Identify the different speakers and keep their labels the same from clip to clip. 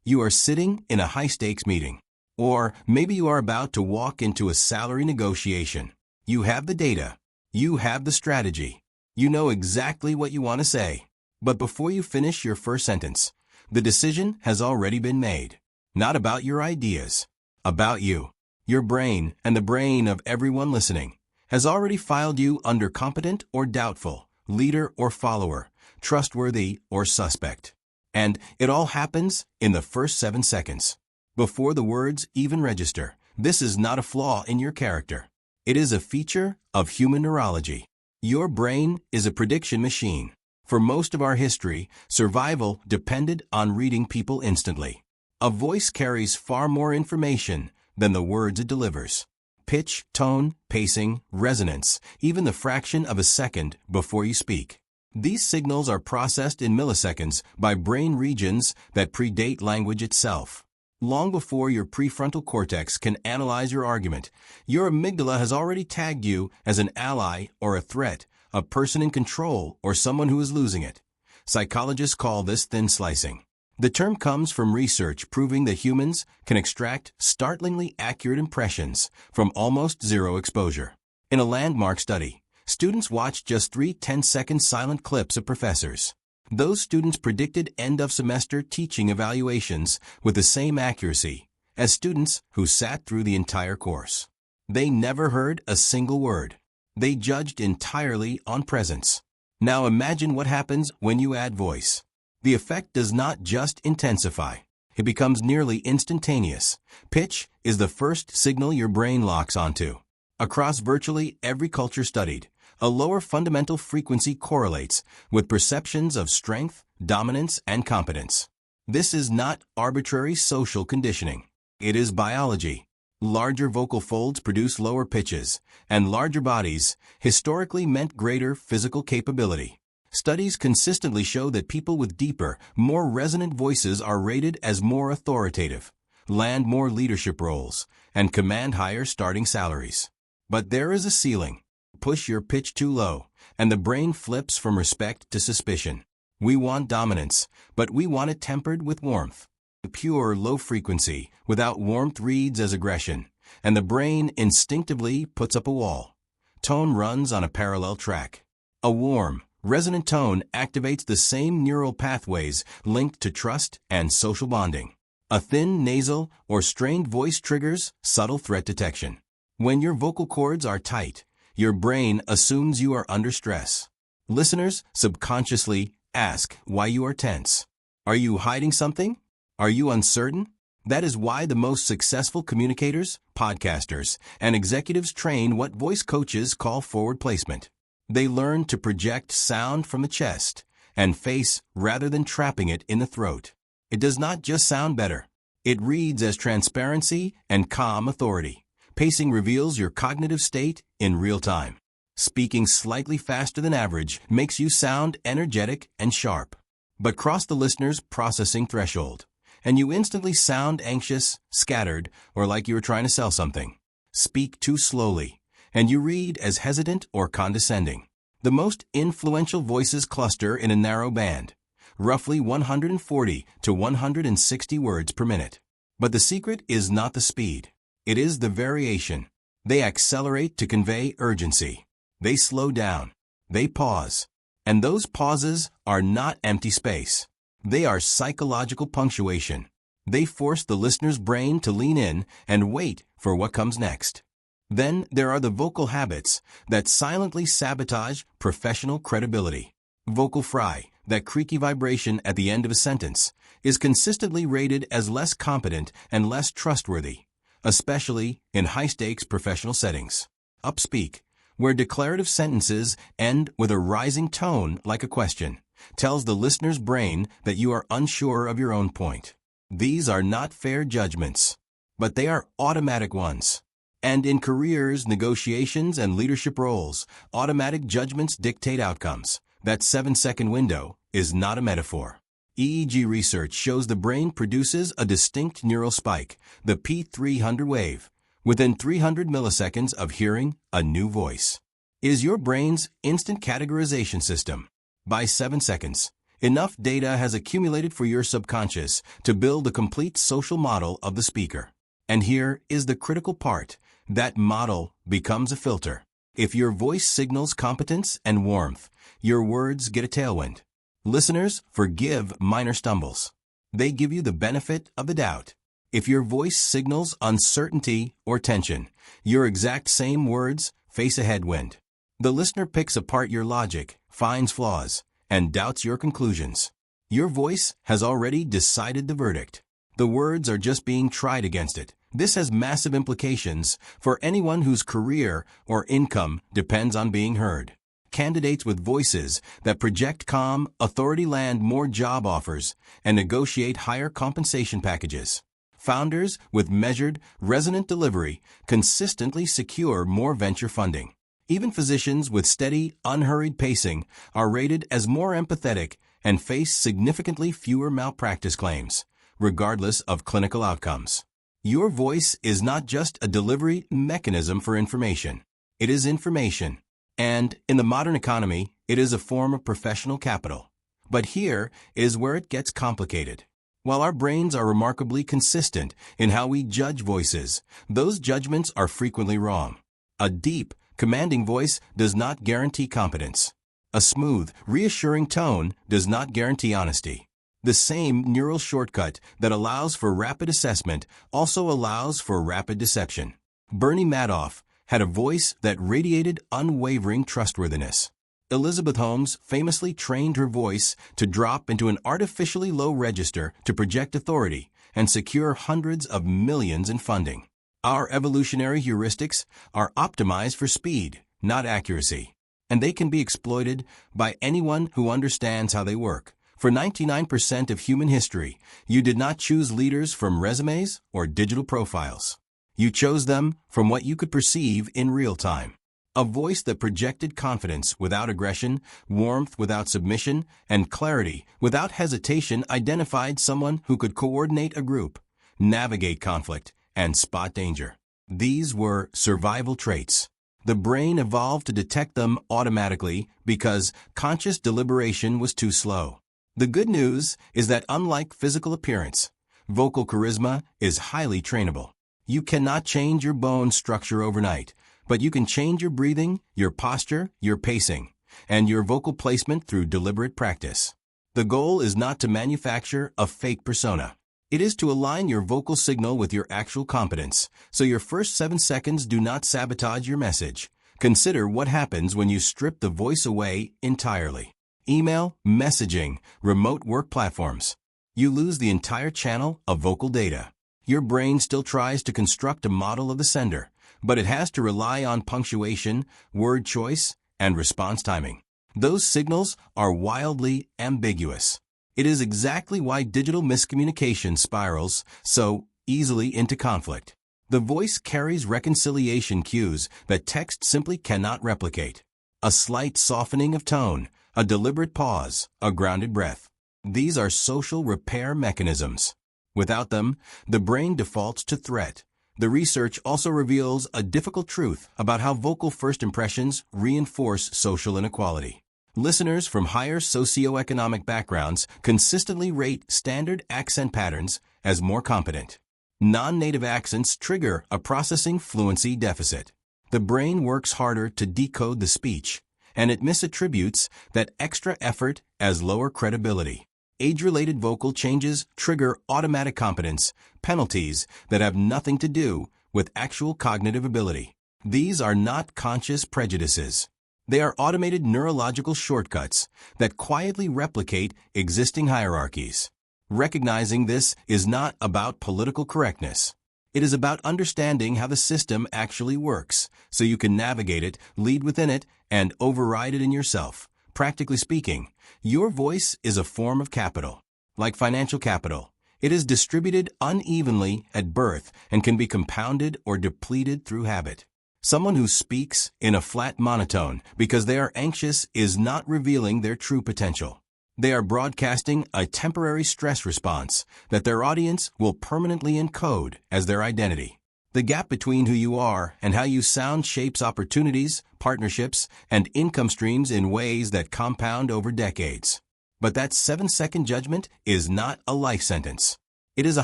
Speaker 1: You are sitting in a high-stakes meeting. Or maybe you are about to walk into a salary negotiation. You have the data. You have the strategy. You know exactly what you want to say. But before you finish your first sentence, the decision has already been made. Not about your ideas. About you. Your brain, and the brain of everyone listening, has already filed you under competent or doubtful, leader or follower, trustworthy or suspect. And it all happens in the first 7 seconds. Before the words even register. This is not a flaw in your character. It is a feature of human neurology. Your brain is a prediction machine. For most of our history, survival depended on reading people instantly. A voice carries far more information than the words it delivers. Pitch, tone, pacing, resonance, even the fraction of a second before you speak. These signals are processed in milliseconds by brain regions that predate language itself. Long before your prefrontal cortex can analyze your argument, your amygdala has already tagged you as an ally or a threat, a person in control or someone who is losing it. Psychologists call this thin slicing. The term comes from research proving that humans can extract startlingly accurate impressions from almost zero exposure. In a landmark study, students watched just 3 10-second silent clips of professors. Those students predicted end-of-semester teaching evaluations with the same accuracy as students who sat through the entire course. They never heard a single word. They judged entirely on presence. Now imagine what happens when you add voice. The effect does not just intensify. It becomes nearly instantaneous. Pitch is the first signal your brain locks onto. Across virtually every culture studied, a lower fundamental frequency correlates with perceptions of strength, dominance, and competence. This is not arbitrary social conditioning. It is biology. Larger vocal folds produce lower pitches, and larger bodies historically meant greater physical capability. Studies consistently show that people with deeper, more resonant voices are rated as more authoritative, land more leadership roles, and command higher starting salaries. But there is a ceiling. Push your pitch too low, and the brain flips from respect to suspicion. We want dominance, but we want it tempered with warmth. Pure low frequency without warmth reads as aggression, and the brain instinctively puts up a wall. Tone runs on a parallel track. A warm, resonant tone activates the same neural pathways linked to trust and social bonding. A thin, nasal, or strained voice triggers subtle threat detection. When your vocal cords are tight, your brain assumes you are under stress. Listeners subconsciously ask why you are tense. Are you hiding something? Are you uncertain? That is why the most successful communicators, podcasters, and executives train what voice coaches call forward placement. They learn to project sound from the chest and face rather than trapping it in the throat. It does not just sound better. It reads as transparency and calm authority. Pacing reveals your cognitive state in real time. Speaking slightly faster than average makes you sound energetic and sharp. But cross the listener's processing threshold, and you instantly sound anxious, scattered, or like you are trying to sell something. Speak too slowly, and you read as hesitant or condescending. The most influential voices cluster in a narrow band, roughly 140 to 160 words per minute. But the secret is not the speed. It is the variation. They accelerate to convey urgency. They slow down. They pause. And those pauses are not empty space. They are psychological punctuation. They force the listener's brain to lean in and wait for what comes next. Then there are the vocal habits that silently sabotage professional credibility. Vocal fry, that creaky vibration at the end of a sentence, is consistently rated as less competent and less trustworthy, especially in high-stakes professional settings. Upspeak, where declarative sentences end with a rising tone like a question, tells the listener's brain that you are unsure of your own point. These are not fair judgments, but they are automatic ones. And in careers, negotiations, and leadership roles, automatic judgments dictate outcomes. That 7-second window is not a metaphor. EEG research shows the brain produces a distinct neural spike, the P300 wave, within 300 milliseconds of hearing a new voice. Is your brain's instant categorization system. By 7 seconds, Enough data has accumulated for your subconscious to build a complete social model of the speaker. And here is the critical part. That model becomes a filter. If your voice signals competence and warmth, your words get a tailwind. Listeners forgive minor stumbles. They give you the benefit of the doubt. If your voice signals uncertainty or tension, your exact same words face a headwind. The listener picks apart your logic, finds flaws, and doubts your conclusions. Your voice has already decided the verdict. The words are just being tried against it. This has massive implications for anyone whose career or income depends on being heard. Candidates with voices that project calm authority land more job offers and negotiate higher compensation packages. Founders with measured, resonant delivery consistently secure more venture funding. Even physicians with steady, unhurried pacing are rated as more empathetic and face significantly fewer malpractice claims, regardless of clinical outcomes. Your voice is not just a delivery mechanism for information. It is information. And in the modern economy, it is a form of professional capital. But here is where it gets complicated. While our brains are remarkably consistent in how we judge voices, those judgments are frequently wrong. A deep, commanding voice does not guarantee competence. A smooth, reassuring tone does not guarantee honesty. The same neural shortcut that allows for rapid assessment also allows for rapid deception. Bernie Madoff had a voice that radiated unwavering trustworthiness. Elizabeth Holmes famously trained her voice to drop into an artificially low register to project authority and secure hundreds of millions in funding. Our evolutionary heuristics are optimized for speed, not accuracy, and they can be exploited by anyone who understands how they work. For 99% of human history, you did not choose leaders from resumes or digital profiles. You chose them from what you could perceive in real time. A voice that projected confidence without aggression, warmth without submission, and clarity without hesitation identified someone who could coordinate a group, navigate conflict, and spot danger. These were survival traits. The brain evolved to detect them automatically because conscious deliberation was too slow. The good news is that unlike physical appearance, vocal charisma is highly trainable. You cannot change your bone structure overnight, but you can change your breathing, your posture, your pacing, and your vocal placement through deliberate practice. The goal is not to manufacture a fake persona. It is to align your vocal signal with your actual competence, so your first 7 seconds do not sabotage your message. Consider what happens when you strip the voice away entirely. Email, messaging, remote work platforms. You lose the entire channel of vocal data. Your brain still tries to construct a model of the sender, but it has to rely on punctuation, word choice, and response timing. Those signals are wildly ambiguous. It is exactly why digital miscommunication spirals so easily into conflict. The voice carries reconciliation cues that text simply cannot replicate. A slight softening of tone, a deliberate pause, a grounded breath. These are social repair mechanisms. Without them, the brain defaults to threat. The research also reveals a difficult truth about how vocal first impressions reinforce social inequality. Listeners from higher socioeconomic backgrounds consistently rate standard accent patterns as more competent. Non-native accents trigger a processing fluency deficit. The brain works harder to decode the speech, and it misattributes that extra effort as lower credibility. Age-related vocal changes trigger automatic competence, penalties that have nothing to do with actual cognitive ability. These are not conscious prejudices. They are automated neurological shortcuts that quietly replicate existing hierarchies. Recognizing this is not about political correctness. It is about understanding how the system actually works, so you can navigate it, lead within it, and override it in yourself. Practically speaking, your voice is a form of capital. Like financial capital, it is distributed unevenly at birth and can be compounded or depleted through habit. Someone who speaks in a flat monotone because they are anxious is not revealing their true potential. They are broadcasting a temporary stress response that their audience will permanently encode as their identity. The gap between who you are and how you sound shapes opportunities, partnerships, and income streams in ways that compound over decades. But that 7-second judgment is not a life sentence. It is a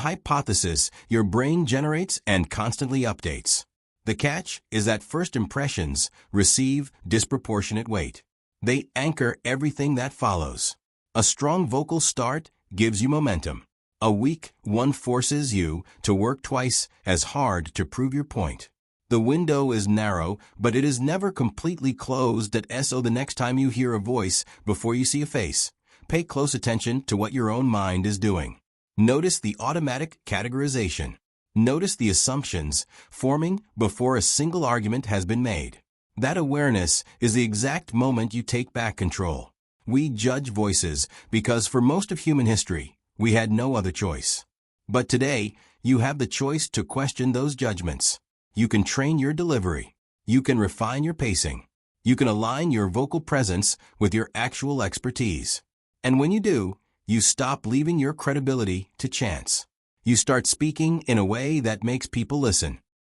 Speaker 1: hypothesis your brain generates and constantly updates. The catch is that first impressions receive disproportionate weight. They anchor everything that follows. A strong vocal start gives you momentum. A weak one forces you to work twice as hard to prove your point. The window is narrow, but it is never completely closed. So the next time you hear a voice before you see a face, pay close attention to what your own mind is doing. Notice the automatic categorization. Notice the assumptions forming before a single argument has been made. That awareness is the exact moment you take back control. We judge voices because for most of human history, we had no other choice. But today, you have the choice to question those judgments. You can train your delivery. You can refine your pacing. You can align your vocal presence with your actual expertise. And when you do, you stop leaving your credibility to chance. You start speaking in a way that makes people listen.